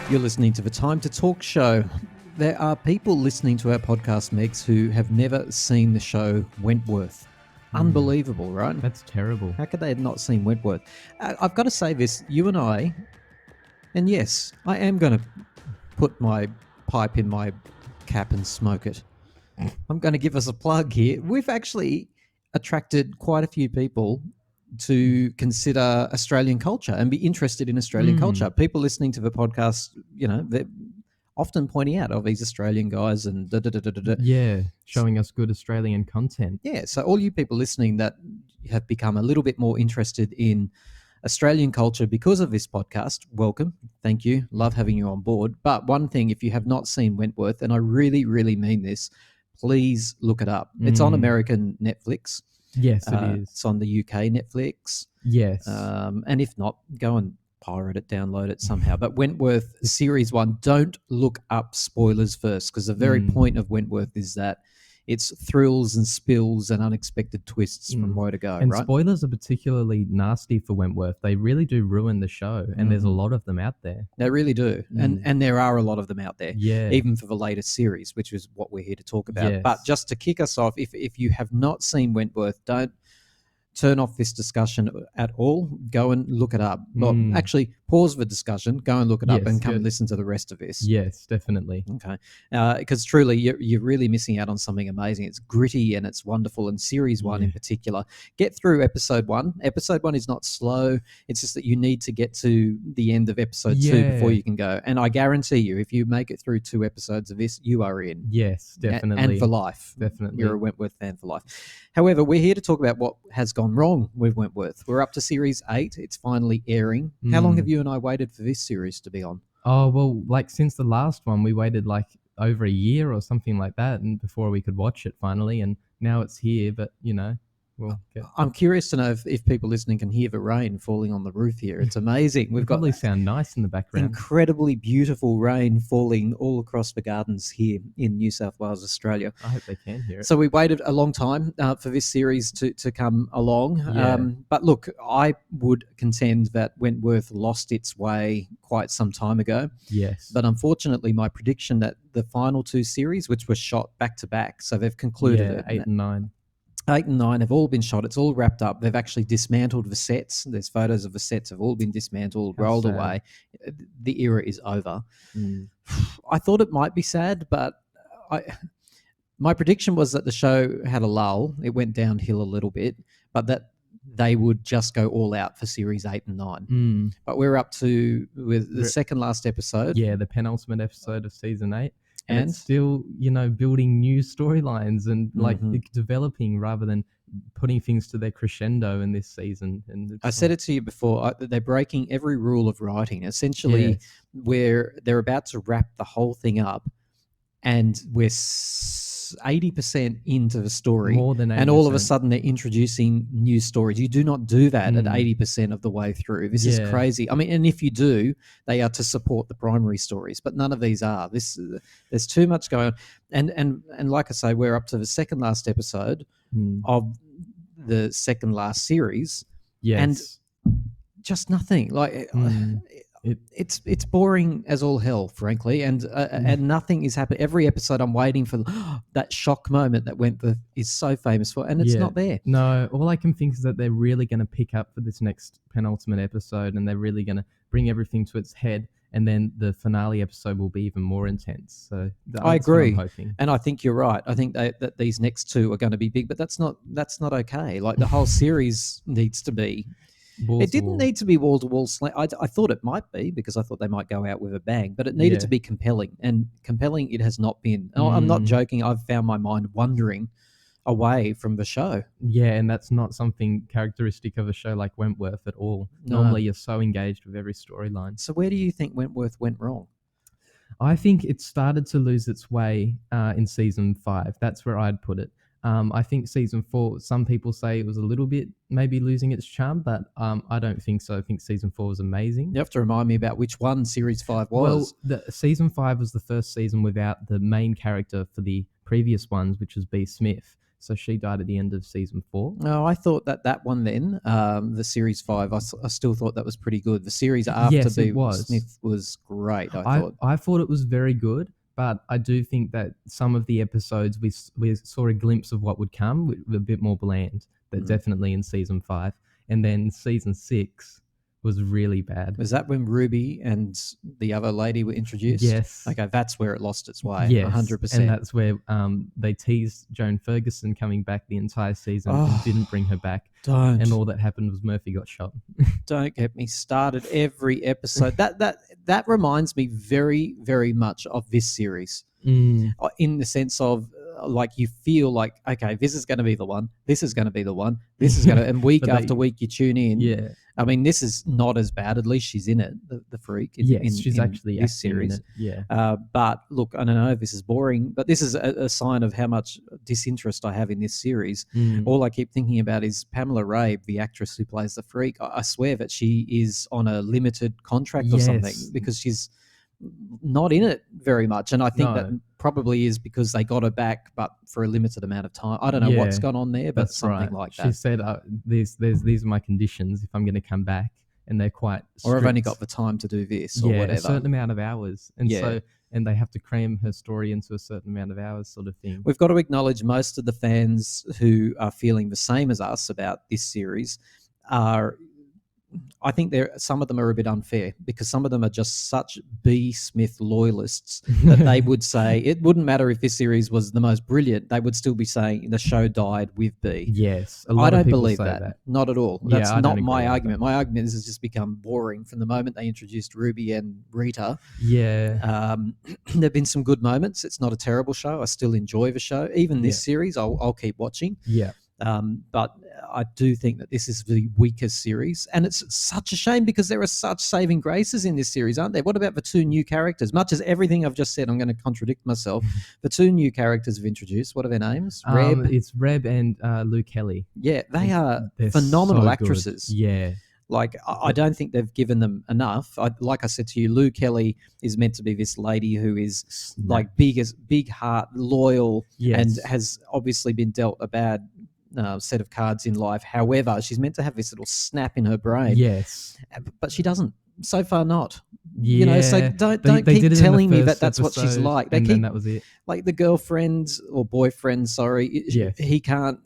You're listening to the Time to Talk show. There are people listening to our podcast, Megs, who have never seen the show Wentworth. Unbelievable, right? That's terrible. How could they have not seen Wentworth? I've got to say this, you and I, and yes, I am going to put my pipe in my cap and smoke it. I'm going to give us a plug here. We've actually attracted quite a few people to consider Australian culture and be interested in Australian culture. People listening to the podcast, you know, they're often pointing out, these Australian guys and da-da-da-da-da. Yeah, showing us good Australian content. Yeah, so all you people listening that have become a little bit more interested in Australian culture because of this podcast, welcome. Thank you. Love having you on board. But one thing, if you have not seen Wentworth, and I really, really mean this, please look it up. It's on American Netflix. Yes, it is. It's on the UK Netflix. Yes. And if not, go and pirate it, download it somehow. But Wentworth Series 1, don't look up spoilers first, because the very point of Wentworth is that it's thrills and spills and unexpected twists from where to go, and right? spoilers are particularly nasty for Wentworth. They really do ruin the show, and there's a lot of them out there. They really do. And there are a lot of them out there, Yeah. even for the latest series, which is what we're here to talk about. Yes. But just to kick us off, if you have not seen Wentworth, don't turn off this discussion at all. Go and look it up. Well, actually, pause the discussion, go and look it up, Yes, and come good. and listen to the rest of this. Yes, definitely. Okay, because truly you're really missing out on something amazing. It's gritty and it's wonderful, and series 1 in particular. Get through episode 1. Episode 1 is not slow. It's just that you need to get to the end of episode 2 before you can go. And I guarantee you, if you make it through 2 episodes of this, you are in. Yes, definitely. And for life. Definitely. You're a Wentworth fan for life. However, we're here to talk about what has gone wrong with Wentworth. We're up to series 8. It's finally airing. How long have you and I waited for this series to be on? Oh, well, like since the last one, we waited like over a year or something like that, and before we could watch it finally, and now it's here, but we'll get... I'm curious to know if people listening can hear the rain falling on the roof here. It's amazing. We've got probably sound nice in the background. Incredibly beautiful rain falling all across the gardens here in New South Wales, Australia. I hope they can hear it. So we waited a long time for this series to come along. Yeah. But look, I would contend that Wentworth lost its way quite some time ago. Yes. But unfortunately, my prediction that the final 2 series, which were shot back to back, so they've concluded it. 8 and 9. 8 and 9 have all been shot. It's all wrapped up. They've actually dismantled the sets. There's photos of the sets have all been dismantled, rolled sad. away. The era is over. I thought it might be sad, but my prediction was that the show had a lull. It went downhill a little bit, but that they would just go all out for series 8 and 9. But we're up to with the second last episode. Yeah, the penultimate episode of season 8. And it's still, building new storylines and like developing rather than putting things to their crescendo in this season. And I said it to you before, they're breaking every rule of writing. Essentially, where they're about to wrap the whole thing up, and we're 80% into the story, more than 80%. And all of a sudden they're introducing new stories. You do not do that at 80% of the way through. This is crazy. I mean, and if you do, they are to support the primary stories, but none of these are. There's too much going on. And like I say, we're up to the second last episode of the second last series. Yes. And just nothing. Like it's boring as all hell, frankly, and nothing is happening. Every episode, I'm waiting for that shock moment that Wentworth is so famous for, and it's not there. No, all I can think is that they're really going to pick up for this next penultimate episode, and they're really going to bring everything to its head, and then the finale episode will be even more intense. So I agree, what I'm hoping. And I think you're right. I think that these next 2 are going to be big, but that's not okay. Like the whole series needs to be. It didn't need to be wall-to-wall slam. I thought it might be, because I thought they might go out with a bang, but it needed to be compelling, and compelling it has not been. I'm not joking. I've found my mind wandering away from the show. Yeah, and that's not something characteristic of a show like Wentworth at all. No. Normally you're so engaged with every storyline. So where do you think Wentworth went wrong? I think it started to lose its way in season 5. That's where I'd put it. I think season 4, some people say it was a little bit maybe losing its charm, but I don't think so. I think season 4 was amazing. You have to remind me about which one series 5 was. Well, season 5 was the first season without the main character for the previous ones, which was B. Smith. So she died at the end of season 4. No, I thought that one then, the series 5, I still thought that was pretty good. The series after Yes, it B. was. Smith was great, I thought. I thought it was very good, but I do think that some of the episodes we saw a glimpse of what would come with a bit more bland. But definitely in season 5, and then season 6 was really bad. Was that when Ruby and the other lady were introduced? Yes. Okay, that's where it lost its way. Yes, 100%. and that's where they teased Joan Ferguson coming back the entire season and didn't bring her back. Don't. And all that happened was Murphy got shot. Don't get me started. Every episode that reminds me very, very much of this series, in the sense of like you feel like, okay, this is going to be the one. This is going to be the one. This is going to, and week after week you tune in. Yeah. I mean, this is not as bad. At least she's in it, the freak. She's actually this series. in it. Yeah. But look, I don't know if this is boring, but this is a sign of how much disinterest I have in this series. All I keep thinking about is Pamela Rabe, the actress who plays the freak. I swear that she is on a limited contract or something, because she's not in it very much. And I think that probably is because they got her back, but for a limited amount of time. I don't know what's gone on there, but that's something like that. She said, these are my conditions if I'm going to come back, and they're quite strict. Or I've only got the time to do this or whatever. A certain amount of hours. And and they have to cram her story into a certain amount of hours, sort of thing. We've got to acknowledge most of the fans who are feeling the same as us about this series are, I think some of them are a bit unfair, because some of them are just such B. Smith loyalists that they would say it wouldn't matter if this series was the most brilliant. They would still be saying the show died with B. Yes. I don't believe that. Not at all. That's not my argument. That. My argument is it's just become boring from the moment they introduced Ruby and Rita. Yeah. There have been some good moments. It's not a terrible show. I still enjoy the show. Even this series, I'll keep watching. Yeah. But I do think that this is the weakest series, and it's such a shame because there are such saving graces in this series, aren't there? What about the two new characters? Much as everything I've just said, I'm going to contradict myself. The two new characters have introduced. What are their names? Reb. It's Reb and Lou Kelly. Yeah, they're They're phenomenal so actresses. Good. Yeah. Like, I don't think they've given them enough. Like I said to you, Lou Kelly is meant to be this lady who is like big heart, loyal, and has obviously been dealt a bad set of cards in life. However, she's meant to have this little snap in her brain. Yes. But she doesn't. So far not. Yeah. You know, so don't keep telling me that that's what she's like. They keep, that was it. Like the girlfriend or boyfriend, he can't,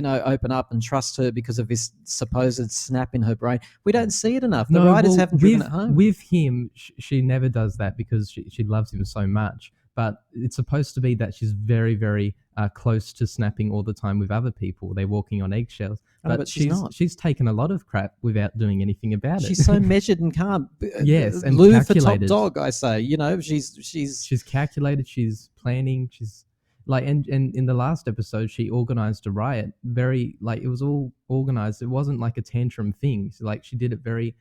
open up and trust her because of this supposed snap in her brain. We don't see it enough. The writers haven't driven it home. With him, she never does that because she loves him so much. But it's supposed to be that she's very, very close to snapping all the time with other people. They're walking on eggshells. But she's not. She's taken a lot of crap without doing anything about it. She's so measured and calm. Yes, and Lou calculated. for top dog, I say. She's calculated. She's planning. She's like, and in the last episode, she organized a riot. Very it was all organized. It wasn't like a tantrum thing. So, she did it very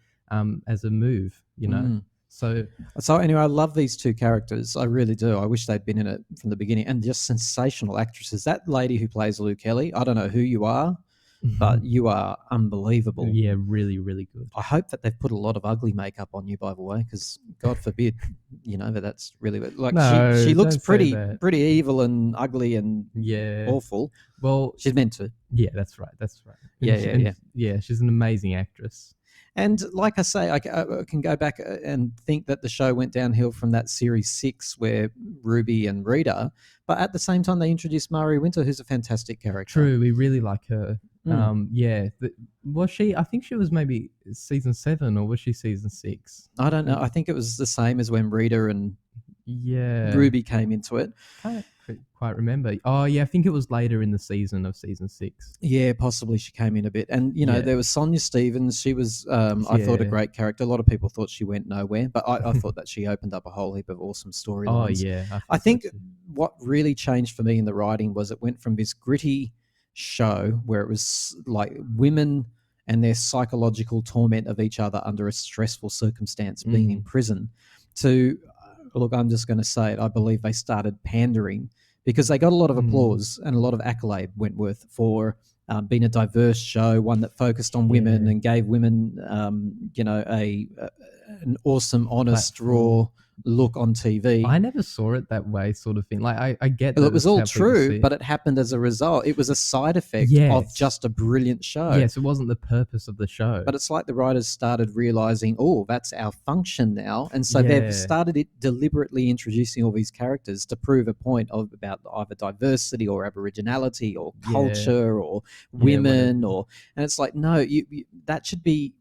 as a move. So anyway, I love these two characters. I really do. I wish they'd been in it from the beginning, and just sensational actresses. That lady who plays Lou Kelly, I don't know who you are, but you are unbelievable. Yeah, really, really good. I hope that they've put a lot of ugly makeup on you, by the way, because God forbid, that that's really she looks pretty evil and ugly and awful. Well, she's meant to. Yeah, that's right. Yeah, she's an amazing actress. And like I say, I can go back and think that the show went downhill from that series 6 where Ruby and Rita, but at the same time they introduced Mari Winter, who's a fantastic character. True, we really like her. Was she? I think she was maybe season 7, or was she season 6? I don't know. I think it was the same as when Rita and Ruby came into it. Can't quite remember. Oh yeah, I think it was later in the season of season 6. Yeah, possibly she came in a bit. And there was Sonia Stevens. She was I thought a great character. A lot of people thought she went nowhere, but I thought that she opened up a whole heap of awesome storylines. Oh yeah, I think what really changed for me in the writing was it went from this gritty show where it was like women and their psychological torment of each other under a stressful circumstance, being in prison, to look, I'm just going to say it, I believe they started pandering, because they got a lot of applause and a lot of accolade, Wentworth, for being a diverse show, one that focused on women and gave women, an awesome, honest, raw look on TV. I never saw it that way, sort of thing. Like I get that Well, it was it's all how people see true, but it happened as a result. It was a side effect of Yes. just a brilliant show. yes, it wasn't the purpose of the show. But it's like the writers started realizing, oh, that's our function now. And so Yeah. they've started it deliberately introducing all these characters to prove a point about either diversity or aboriginality or Yeah. culture or Yeah, women whatever. and it's like, no, you that should be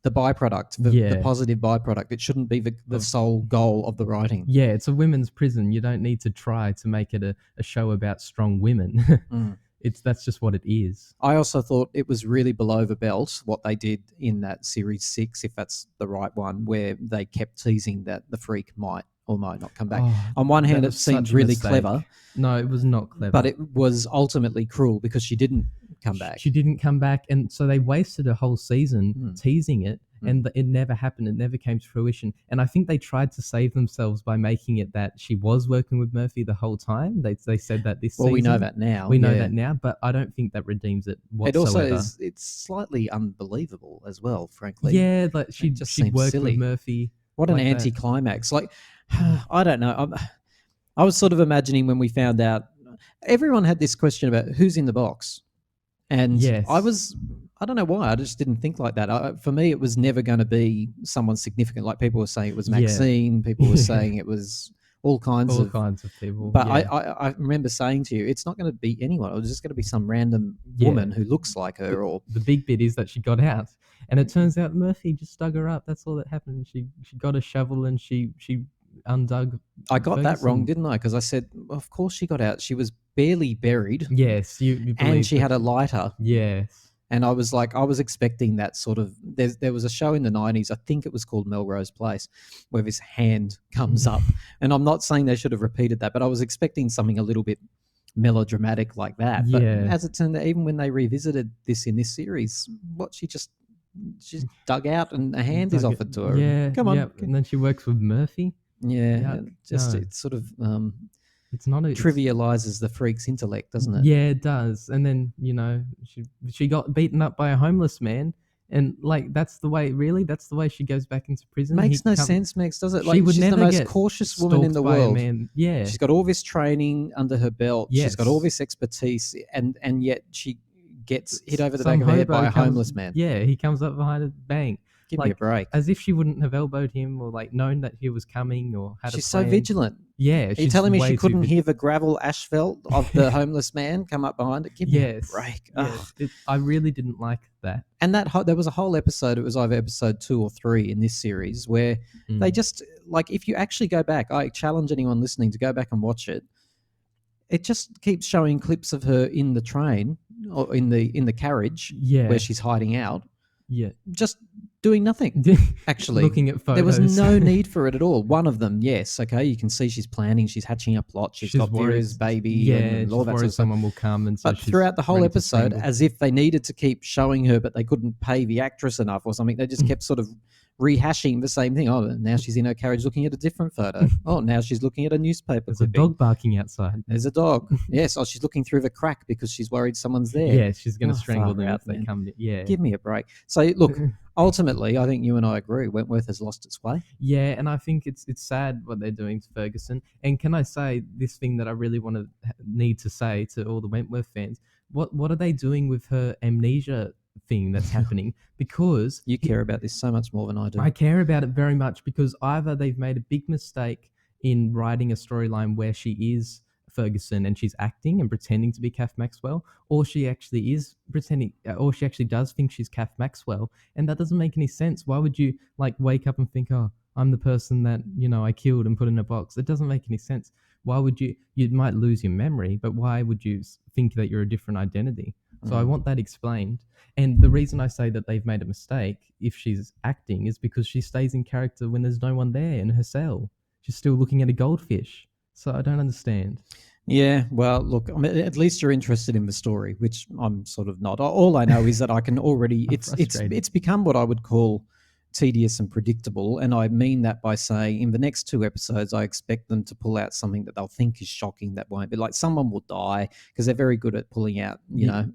the byproduct, the Yeah. positive byproduct. It shouldn't be the sole goal of the writing. Yeah, it's a women's prison. You don't need to try to make it a show about strong women. Mm. That's just what it is. I also thought it was really below the belt what they did in that series 6, if that's the right one, where they kept teasing that the freak might or might not come back. Oh, On one that hand, it was seemed such a really mistake. clever, No, it was not clever. but it was ultimately cruel because she didn't come back. She didn't come back, and so they wasted a whole season teasing it, and it never happened. It never came to fruition. And I think they tried to save themselves by making it that she was working with Murphy the whole time. They said that this Well, season. we know that now. We know that now, but I don't think that redeems it whatsoever. It also it's slightly unbelievable as well, frankly. Yeah, like she worked silly. with Murphy. What an anticlimax. Like, I don't know. I was sort of imagining when we found out, everyone had this question about who's in the box. And Yes. I don't know why, I just didn't think like that. For me, it was never going to be someone significant. Like people were saying it was Maxine, people were saying it was all kinds of people. But I remember saying to you, it's not going to be anyone. It was just going to be some random woman who looks like her. Or the big bit is that she got out, and it turns out Murphy just dug her up. That's all that happened. She got a shovel and she undug. I got that wrong, didn't I? Because I said, well, of course she got out. She was barely buried. Yes, you and she had a lighter. Yes. And I was like, I was expecting that sort of. There was a show in the 90s, I think it was called Melrose Place, where this hand comes up. And I'm not saying they should have repeated that, but I was expecting something a little bit melodramatic like that. But as it turned out, even when they revisited this in this series, she's dug out and a hand is offered to her. Yeah, come on. And then she works with Murphy. Yeah, it sort of it's not trivializes the freak's intellect, doesn't it? Yeah, it does. And then she got beaten up by a homeless man, and like that's the way she goes back into prison. Makes no sense, Megs, does it? Like, she's the most cautious woman in the world. Yeah, she's got all this training under her belt. Yes. She's got all this expertise, and yet she gets hit over the back of the head by a homeless man. Yeah, he comes up behind her, bang. Give me a break. As if she wouldn't have elbowed him or like known that he was coming or had She's a plan. so vigilant. Yeah. Are you telling me she couldn't hear the gravel asphalt of the homeless man come up behind it? Give me a break. Yes. I really didn't like that. And there was a whole episode, it was either episode 2 or 3 in this series, where they just, like, if you actually go back, I challenge anyone listening to go back and watch it. It just keeps showing clips of her in the train or in the carriage where she's hiding out. Yeah. Just doing nothing, actually. Looking at photos. There was no need for it at all. One of them, yes, okay, you can see she's planning, she's hatching a plot, she's got Vera's baby and all that sort of stuff. Someone will come and but throughout the whole episode, as if they needed to keep showing her, but they couldn't pay the actress enough or something, they just kept sort of rehashing the same thing. Oh, now she's in her carriage looking at a different photo. Oh, now she's looking at a newspaper. There's a dog barking outside. There's a dog. Yes. Oh, she's looking through the crack because she's worried someone's there. Yeah, she's going to strangle them if they come. Yeah. Give me a break. So, look, ultimately, I think you and I agree. Wentworth has lost its way. Yeah, and I think it's sad what they're doing to Ferguson. And can I say this thing that I really need to say to all the Wentworth fans? What are they doing with her amnesia thing that's happening? Because you care about this so much more than I do. I care about it very much because either they've made a big mistake in writing a storyline where she is Ferguson and she's acting and pretending to be Kath Maxwell, or she actually is pretending, or she actually does think she's Kath Maxwell, and that doesn't make any sense. Why would you wake up and think, oh, I'm the person that I killed and put in a box? It doesn't make any sense. Why would you might lose your memory, but why would you think that you're a different identity? So I want that explained. And the reason I say that they've made a mistake if she's acting is because she stays in character when there's no one there in her cell. She's still looking at a goldfish. So I don't understand. Yeah, well, look, I mean, at least you're interested in the story, which I'm sort of not. All I know is that I can already it's become what I would call tedious and predictable, and I mean that by saying in the next 2 episodes I expect them to pull out something that they'll think is shocking that won't be, like someone will die, because they're very good at pulling out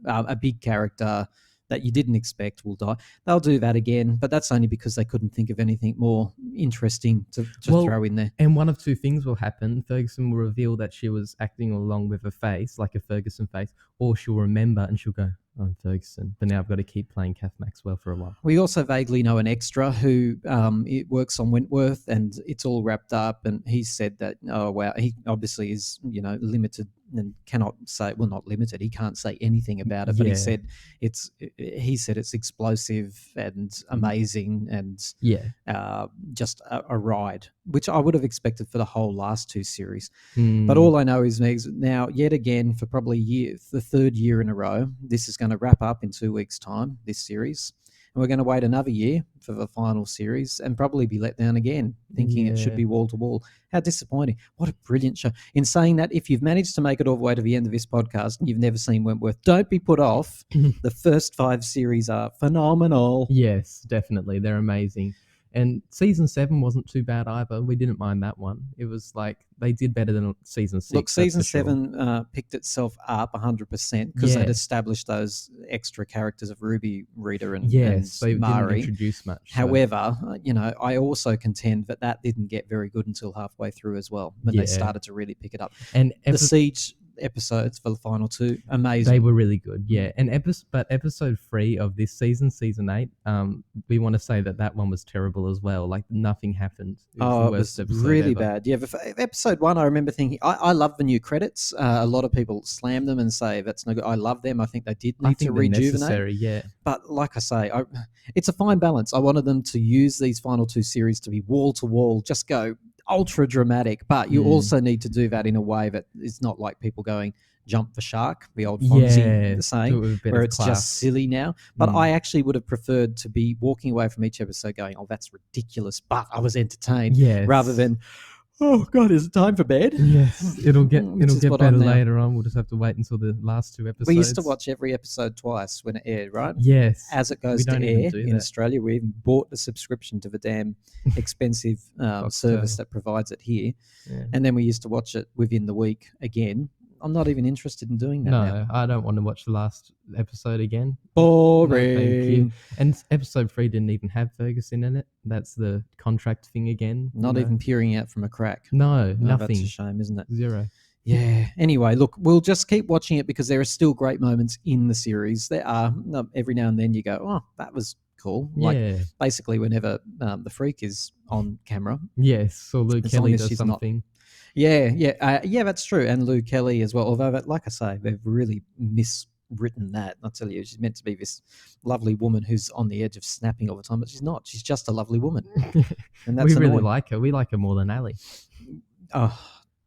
a big character that you didn't expect will die. They'll do that again, but that's only because they couldn't think of anything more interesting to throw in there. And one of two things will happen. Ferguson will reveal that she was acting along with a face, like a Ferguson face, or she'll remember and she'll go, I'm Ferguson, but now I've got to keep playing Kath Maxwell for a while. We also vaguely know an extra who it works on Wentworth, and it's all wrapped up. And he said that, oh wow, he obviously is limited and cannot say, well, not limited. He can't say anything about it, but he said it's explosive and amazing and just a ride, which I would have expected for the whole last two series. But all I know is now, yet again, for probably the third year in a row, this is going to wrap up in 2 weeks' time, this series. And we're going to wait another year for the final series and probably be let down again, thinking it should be wall to wall. How disappointing. What a brilliant show. In saying that, if you've managed to make it all the way to the end of this podcast and you've never seen Wentworth, don't be put off. The first 5 series are phenomenal. Yes, definitely. They're amazing. And season 7 wasn't too bad either. We didn't mind that one. It was like they did better than season 6. Look, season 7 picked itself up 100% because they'd established those extra characters of Ruby, Rita, and they Mari. didn't introduce much. However, I also contend that didn't get very good until halfway through as well, when they started to really pick it up. And the Siege episodes for the final 2, amazing. They were really good, and episode 3 of this season 8, we want to say that one was terrible as well. Like nothing happened. It was really bad. Yeah, episode 1, I remember thinking I love the new credits. A lot of people slam them and say that's no good. I love them. I think they did need to rejuvenate. But like I say, it's a fine balance. I wanted them to use these final 2 series to be wall to wall, just go ultra dramatic, but you also need to do that in a way that it's not like people going jump the shark, the old Fonzie saying, where it's just silly now. But I actually would have preferred to be walking away from each episode going, oh, that's ridiculous, but I was entertained, rather than, oh God, is it time for bed? Yes, it'll get better later on. We'll just have to wait until the last 2 episodes. We used to watch every episode twice when it aired, right? Yes. As it goes to air in Australia, we even bought the subscription to the damn expensive service that provides it here. Yeah. And then we used to watch it within the week again. I'm not even interested in doing that now. I don't want to watch the last episode again. Boring. No, thank you. And episode 3 didn't even have Ferguson in it. That's the contract thing again. Not even peering out from a crack. No, nothing. That's a shame, isn't it? 0. Yeah. Anyway, look, we'll just keep watching it because there are still great moments in the series. There are. Every now and then you go, oh, that was cool. Like basically whenever the freak is on camera. Yes, or Luke Kelly does something. Yeah, that's true. And Lou Kelly as well. Although, like I say, they've really miswritten that. I'll tell you, she's meant to be this lovely woman who's on the edge of snapping all the time, but she's not. She's just a lovely woman. And that's we really like her. We like her more than Ali. Oh,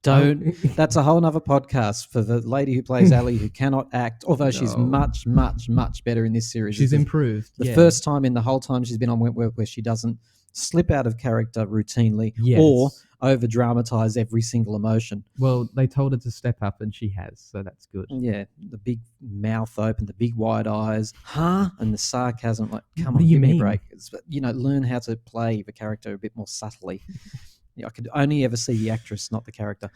don't. That's a whole nother podcast for the lady who plays Ali, who cannot act, although she's much, much, much better in this series. She's improved. The first time in the whole time she's been on Wentworth where she doesn't slip out of character routinely or over dramatize every single emotion. Well, they told her to step up and she has, so that's good. Yeah, the big mouth open, the big wide eyes, and the sarcasm, like, come on, give me a break. Learn how to play the character a bit more subtly. I could only ever see the actress, not the character.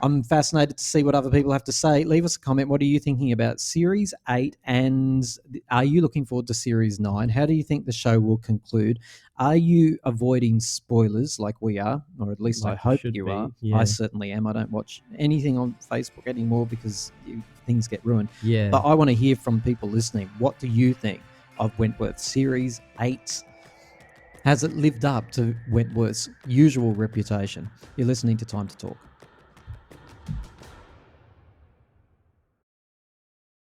I'm fascinated to see what other people have to say. Leave us a comment. What are you thinking about Series 8, and are you looking forward to Series 9? How do you think the show will conclude? Are you avoiding spoilers like we are, or at least I hope you are? Yeah. I certainly am. I don't watch anything on Facebook anymore because things get ruined. Yeah. But I want to hear from people listening. What do you think of Wentworth Series 8? Has it lived up to Wentworth's usual reputation? You're listening to Time to Talk.